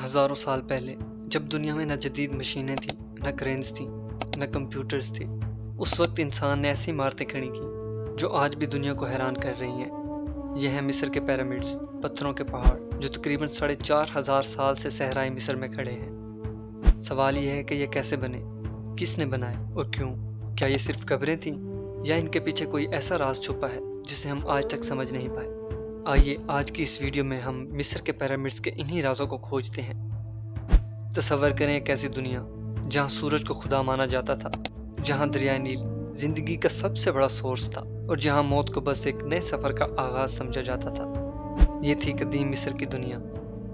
ہزاروں سال پہلے جب دنیا میں نہ جدید مشینیں تھیں، نہ کرینز تھیں، نہ کمپیوٹرز تھے، اس وقت انسان نے ایسی عمارتیں کھڑی کیں جو آج بھی دنیا کو حیران کر رہی ہیں۔ یہ ہیں مصر کے پیرامڈز، پتھروں کے پہاڑ جو تقریباً 4,500 سال سے صحرائے مصر میں کھڑے ہیں۔ سوال یہ ہے کہ یہ کیسے بنے، کس نے بنائے اور کیوں؟ کیا یہ صرف قبریں تھیں یا ان کے پیچھے کوئی ایسا راز چھپا ہے جسے ہم آج تک سمجھ نہیں پائے؟ آئیے آج کی اس ویڈیو میں ہم مصر کے پیرامڈز کے انہی رازوں کو کھوجتے ہیں۔ تصور کریں ایک ایسی دنیا جہاں سورج کو خدا مانا جاتا تھا، جہاں دریائے نیل زندگی کا سب سے بڑا سورس تھا اور جہاں موت کو بس ایک نئے سفر کا آغاز سمجھا جاتا تھا۔ یہ تھی قدیم مصر کی دنیا،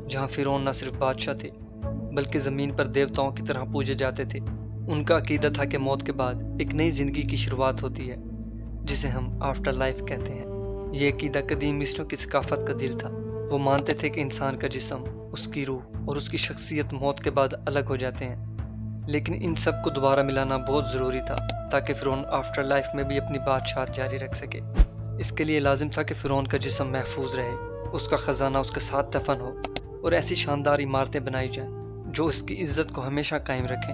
جہاں فرعون نہ صرف بادشاہ تھے بلکہ زمین پر دیوتاؤں کی طرح پوجے جاتے تھے۔ ان کا عقیدہ تھا کہ موت کے بعد ایک نئی زندگی کی شروعات ہوتی ہے، جسے ہم آفٹر لائف کہتے ہیں۔ یہ عقیدہ قدیم مصریوں کی ثقافت کا دل تھا۔ وہ مانتے تھے کہ انسان کا جسم، اس کی روح اور اس کی شخصیت موت کے بعد الگ ہو جاتے ہیں، لیکن ان سب کو دوبارہ ملانا بہت ضروری تھا تاکہ فرعون آفٹر لائف میں بھی اپنی بادشاہت جاری رکھ سکے۔ اس کے لیے لازم تھا کہ فرعون کا جسم محفوظ رہے، اس کا خزانہ اس کے ساتھ دفن ہو اور ایسی شاندار عمارتیں بنائی جائیں جو اس کی عزت کو ہمیشہ قائم رکھیں۔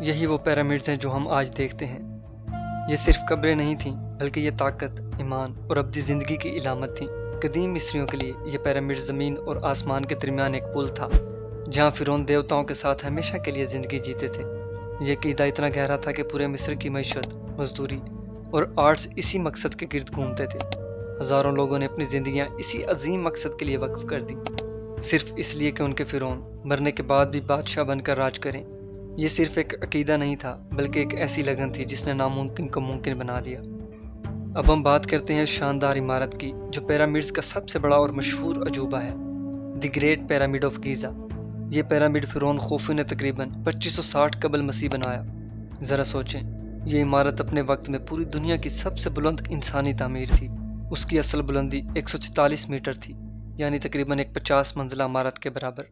یہی وہ پیرامڈز ہیں جو ہم آج دیکھتے ہیں۔ یہ صرف قبریں نہیں تھیں بلکہ یہ طاقت، ایمان اور ابدی زندگی کی علامت تھیں۔ قدیم مصریوں کے لیے یہ پیرامڈ زمین اور آسمان کے درمیان ایک پل تھا، جہاں فرعون دیوتاؤں کے ساتھ ہمیشہ کے لیے زندگی جیتے تھے۔ یہ عقیدہ اتنا گہرا تھا کہ پورے مصر کی معیشت، مزدوری اور آرٹس اسی مقصد کے گرد گھومتے تھے۔ ہزاروں لوگوں نے اپنی زندگیاں اسی عظیم مقصد کے لیے وقف کر دی، صرف اس لیے کہ ان کے فرعون مرنے کے بعد بھی بادشاہ بن کر راج کریں۔ یہ صرف ایک عقیدہ نہیں تھا بلکہ ایک ایسی لگن تھی جس نے ناممکن کو ممکن بنا دیا۔ اب ہم بات کرتے ہیں اس شاندار عمارت کی جو پیرامڈز کا سب سے بڑا اور مشہور عجوبہ ہے، دی گریٹ پیرامڈ آف گیزا۔ یہ پیرامڈ فرعون خوفو نے تقریباً 2560 قبل مسیح بنایا۔ ذرا سوچیں، یہ عمارت اپنے وقت میں پوری دنیا کی سب سے بلند انسانی تعمیر تھی۔ اس کی اصل بلندی 144 میٹر تھی، یعنی تقریباً ایک 50 منزلہ عمارت کے برابر۔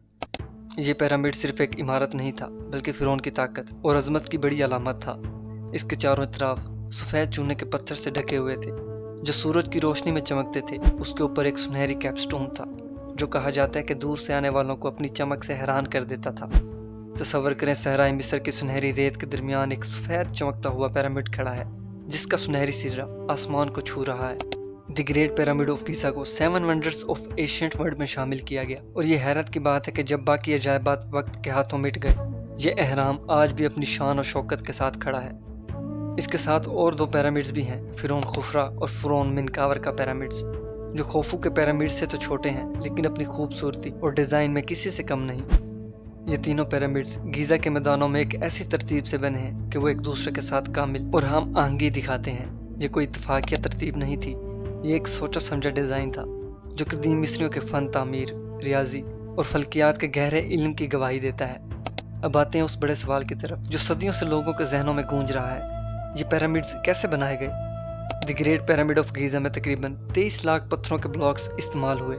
یہ پیرامڈ صرف ایک عمارت نہیں تھا بلکہ فرعون کی طاقت اور عظمت کی بڑی علامت تھا۔ اس کے چاروں طرف سفید چونے کے پتھر سے ڈھکے ہوئے تھے جو سورج کی روشنی میں چمکتے تھے۔ اس کے اوپر ایک سنہری کیپ سٹون تھا جو کہا جاتا ہے کہ دور سے آنے والوں کو اپنی چمک سے حیران کر دیتا تھا۔ تصور کریں صحرائے مصر کی سنہری ریت کے درمیان ایک سفید چمکتا ہوا پیرامڈ کھڑا ہے جس کا سنہری سرا آسمان کو چھو رہا ہے۔ دی گریٹ پیرامڈ آف گیزا کو 7 ونڈرز آف ایشینٹ ورلڈ میں شامل کیا گیا، اور یہ حیرت کی بات ہے کہ جب باقی عجائبات وقت کے ہاتھوں مٹ گئے، یہ اہرام آج بھی اپنی شان و شوکت کے ساتھ کھڑا ہے۔ اس کے ساتھ اور 2 پیرامڈز بھی ہیں، فرعون خفرا اور فرعون منکاور کا پیرامڈز، جو خوفو کے پیرامڈ سے تو چھوٹے ہیں لیکن اپنی خوبصورتی اور ڈیزائن میں کسی سے کم نہیں۔ یہ تینوں پیرامڈز گیزا کے میدانوں میں ایک ایسی ترتیب سے بنے ہیں کہ وہ ایک دوسرے کے ساتھ کامل اور ہم آہنگی دکھاتے ہیں۔ یہ کوئی اتفاقیہ ترتیب نہیں تھی، یہ ایک سوچا سمجھا ڈیزائن تھا جو قدیم مصریوں کے فن تعمیر، ریاضی اور فلکیات کے گہرے علم کی گواہی دیتا ہے۔ اب آتے ہیں اس بڑے سوال کی طرف جو صدیوں سے لوگوں کے ذہنوں میں گونج رہا ہے، یہ پیرامڈز کیسے بنائے گئے؟ دی گریٹ پیرامڈ آف گیزا میں تقریباً 23 لاکھ پتھروں کے بلاکس استعمال ہوئے۔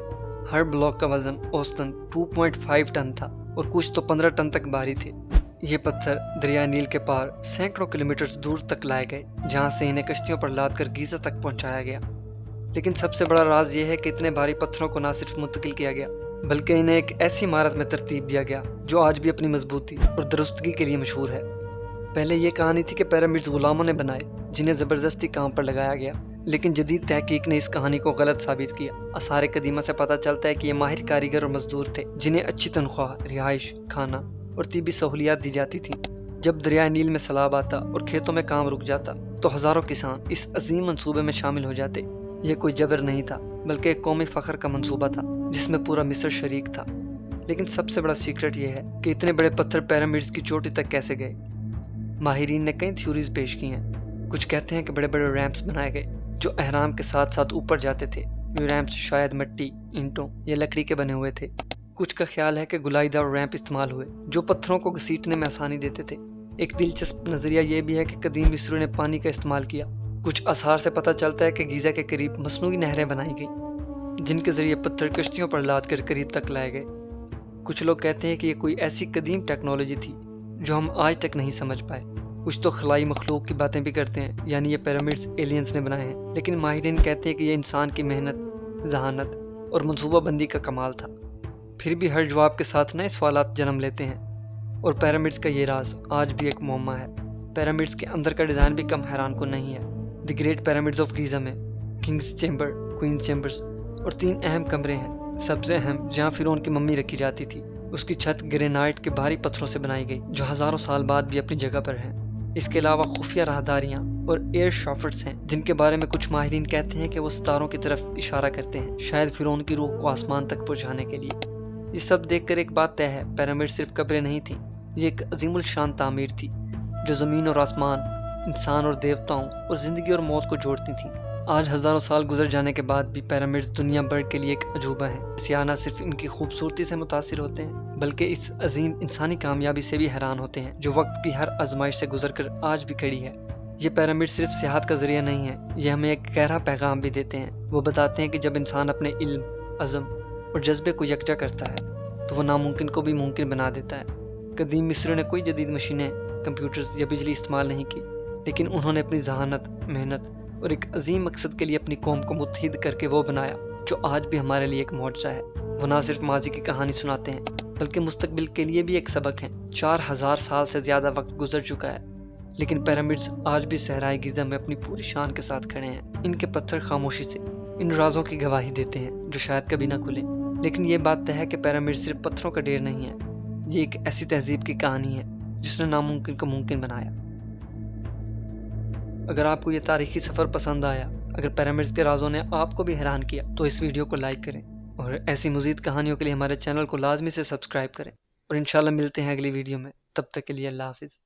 ہر بلاک کا وزن اوسطاً 2.5 ٹن تھا اور کچھ تو 15 ٹن تک بھاری تھے۔ یہ پتھر دریائے نیل کے پار سینکڑوں کلومیٹر دور تک لائے گئے، جہاں سے انہیں کشتیوں پر لاد کر گیزا تک پہنچایا گیا۔ لیکن سب سے بڑا راز یہ ہے کہ اتنے بھاری پتھروں کو نہ صرف منتقل کیا گیا بلکہ انہیں ایک ایسی عمارت میں ترتیب دیا گیا جو آج بھی اپنی مضبوطی اور درستگی کے لیے مشہور ہے۔ پہلے یہ کہانی تھی کہ پیرامڈز غلاموں نے بنائے جنہیں زبردستی کام پر لگایا گیا، لیکن جدید تحقیق نے اس کہانی کو غلط ثابت کیا۔ آثار قدیمہ سے پتہ چلتا ہے کہ یہ ماہر کاریگر اور مزدور تھے جنہیں اچھی تنخواہ، رہائش، کھانا اور طبی سہولیات دی جاتی تھیں۔ جب دریائے نیل میں سیلاب آتا اور کھیتوں میں کام رک جاتا تو ہزاروں کسان اس عظیم منصوبے میں شامل ہو جاتے۔ یہ کوئی جبر نہیں تھا بلکہ ایک قومی فخر کا منصوبہ تھا جس میں پورا مصر شریک تھا۔ لیکن سب سے بڑا سیکرٹ یہ ہے کہ اتنے بڑے پتھر پیرامڈز کی چوٹی تک کیسے گئے۔ ماہرین نے کئی تھیوریز پیش کی ہیں۔ کچھ کہتے ہیں کہ بڑے بڑے ریمپس بنائے گئے جو اہرام کے ساتھ ساتھ اوپر جاتے تھے۔ یہ ریمپس شاید مٹی، اینٹوں یا لکڑی کے بنے ہوئے تھے۔ کچھ کا خیال ہے کہ گلائی دار ریمپ استعمال ہوئے جو پتھروں کو گھسیٹنے میں آسانی دیتے تھے۔ ایک دلچسپ نظریہ یہ بھی ہے کہ قدیم مصریوں نے پانی کا استعمال کیا۔ کچھ آثار سے پتہ چلتا ہے کہ گیزا کے قریب مصنوعی نہریں بنائی گئیں جن کے ذریعے پتھر کشتیوں پر لاد کر قریب تک لائے گئے۔ کچھ لوگ کہتے ہیں کہ یہ کوئی ایسی قدیم ٹیکنالوجی تھی جو ہم آج تک نہیں سمجھ پائے۔ کچھ تو خلائی مخلوق کی باتیں بھی کرتے ہیں، یعنی یہ پیرامڈز ایلینز نے بنائے ہیں، لیکن ماہرین کہتے ہیں کہ یہ انسان کی محنت، ذہانت اور منصوبہ بندی کا کمال تھا۔ پھر بھی ہر جواب کے ساتھ نئے سوالات جنم لیتے ہیں، اور پیرامڈس کا یہ راز آج بھی ایک معمہ ہے۔ پیرامڈس کے اندر کا ڈیزائن بھی کم حیران کن نہیں ہے۔ دی گریٹ پیرامڈس آف گیزا میں کنگز چیمبر، کوئنز چیمبرز اور 3 اہم کمرے ہیں۔ سب سے اہم جہاں فرعون کی ممی رکھی جاتی تھی، اس کی چھت گرینائٹ کے بھاری پتھروں سے بنائی گئی جو ہزاروں سال بعد بھی اپنی جگہ پر ہیں۔ اس کے علاوہ خفیہ راہداریاں اور ایئر شافٹس ہیں جن کے بارے میں کچھ ماہرین کہتے ہیں کہ وہ ستاروں کی طرف اشارہ کرتے ہیں، شاید فرعون کی روح کو آسمان تک پہنچانے کے لیے۔ یہ سب دیکھ کر ایک بات طے ہے، پیرامڈ صرف قبریں نہیں تھیں، یہ ایک عظیم الشان تعمیر تھی جو زمین اور آسمان، انسان اور دیوتاؤں اور زندگی اور موت کو جوڑتی تھیں۔ آج ہزاروں سال گزر جانے کے بعد بھی پیرامڈز دنیا بھر کے لیے ایک عجوبہ ہیں۔ سیاح نہ صرف ان کی خوبصورتی سے متاثر ہوتے ہیں بلکہ اس عظیم انسانی کامیابی سے بھی حیران ہوتے ہیں جو وقت کی ہر آزمائش سے گزر کر آج بھی کھڑی ہے۔ یہ پیرامڈ صرف سیاحت کا ذریعہ نہیں ہے، یہ ہمیں ایک گہرا پیغام بھی دیتے ہیں۔ وہ بتاتے ہیں کہ جب انسان اپنے علم، عزم اور جذبے کو یکجا کرتا ہے تو وہ ناممکن کو بھی ممکن بنا دیتا ہے۔ قدیم مصریوں نے کوئی جدید مشینیں، کمپیوٹرز یا بجلی استعمال نہیں کی، لیکن انہوں نے اپنی ذہانت، محنت اور ایک عظیم مقصد کے لیے اپنی قوم کو متحد کر کے وہ بنایا جو آج بھی ہمارے لیے ایک معجزہ ہے۔ وہ نہ صرف ماضی کی کہانی سناتے ہیں بلکہ مستقبل کے لیے بھی ایک سبق ہیں۔ 4000 سال سے زیادہ وقت گزر چکا ہے لیکن پیرامڈز آج بھی صحرائے گیزا میں اپنی پوری شان کے ساتھ کھڑے ہیں۔ ان کے پتھر خاموشی سے ان رازوں کی گواہی دیتے ہیں جو شاید کبھی نہ کھلیں۔ لیکن یہ بات طے ہے کہ پیرامڈ صرف پتھروں کا ڈھیر نہیں ہے، یہ ایک ایسی تہذیب کی کہانی ہے جس نے ناممکن کو ممکن بنایا۔ اگر آپ کو یہ تاریخی سفر پسند آیا، اگر پیرامڈز کے رازوں نے آپ کو بھی حیران کیا تو اس ویڈیو کو لائک کریں، اور ایسی مزید کہانیوں کے لیے ہمارے چینل کو لازمی سے سبسکرائب کریں، اور انشاءاللہ ملتے ہیں اگلی ویڈیو میں۔ تب تک کے لیے اللہ حافظ۔